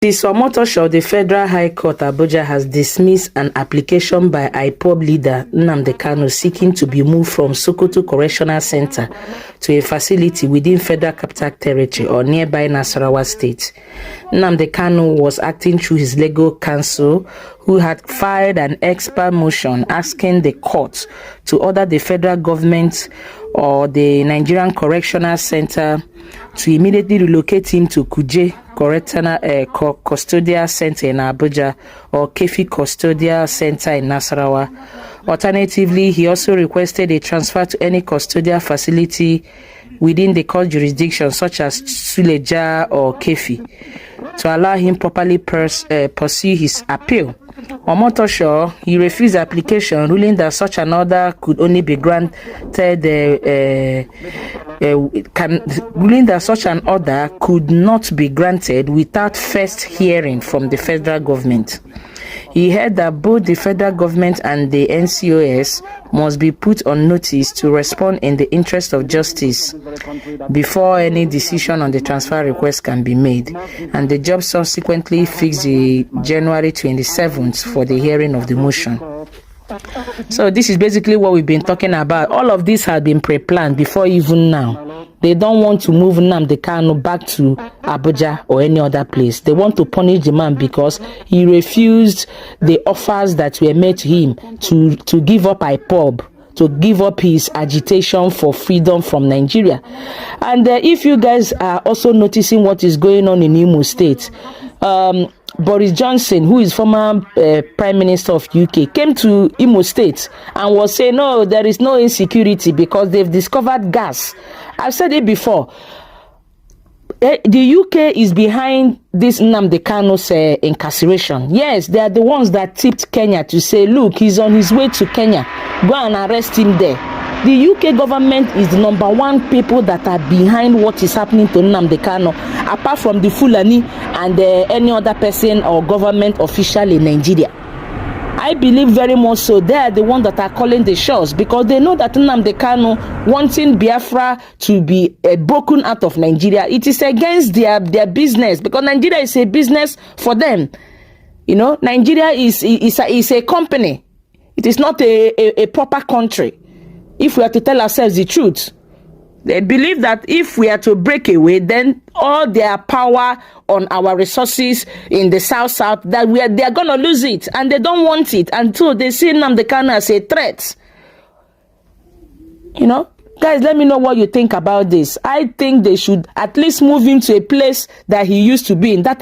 The Omotosho, the Federal High Court Abuja has dismissed an application by IPOB leader Nnamdi Kanu seeking to be moved from Sokoto Correctional Center to a facility within Federal Capital Territory or nearby Nasarawa State. Nnamdi Kanu was acting through his legal counsel, who had filed an expert motion asking the court to order the federal government or the Nigerian Correctional Center to immediately relocate him to Kuje Custodial Center in Abuja or Kefi Custodial Center in Nasarawa. Alternatively, he also requested a transfer to any custodial facility within the court jurisdiction, such as Suleja or Kefi, to allow him properly pursue his appeal. Omotosho, he refused the application, ruling that such an order could only be granted ruling that such an order could not be granted without first hearing from the federal government. He heard that both the federal government and the NCOS must be put on notice to respond in the interest of justice before any decision on the transfer request can be made, and the judge subsequently fixed the January 27th for the hearing of the motion. So this is basically what we've been talking about. All of this had been pre-planned before even now. They don't want to move Nnamdi Kanu back to Abuja or any other place. They want to punish the man because he refused the offers that were made to him to give up IPOB, to give up his agitation for freedom from Nigeria. And if you guys are also noticing what is going on in Imo State, Boris Johnson, who is former Prime Minister of UK, came to Imo State and was saying, no, there is no insecurity because they've discovered gas. I've said it before. The UK is behind this Nnamdi Kanu's incarceration. Yes, they are the ones that tipped Kenya to say, look, he's on his way to Kenya. Go and arrest him there. The UK government is the number one people that are behind what is happening to Nnamdi Kanu, apart from the Fulani and any other person or government official in Nigeria. I believe very much so they are the ones that are calling the shots, because they know that Nnamdi Kanu wanting Biafra to be broken out of Nigeria, it is against their business, because Nigeria is a business for them. You know, Nigeria is a company. It is not a proper country. If we are to tell ourselves the truth, they believe that if we are to break away, then all their power on our resources in the south, that they are going to lose it, and they don't want it, and so they see Nnamdi Kanu as a threat. You know, guys, let me know what you think about this. I think they should at least move him to a place that he used to be in, that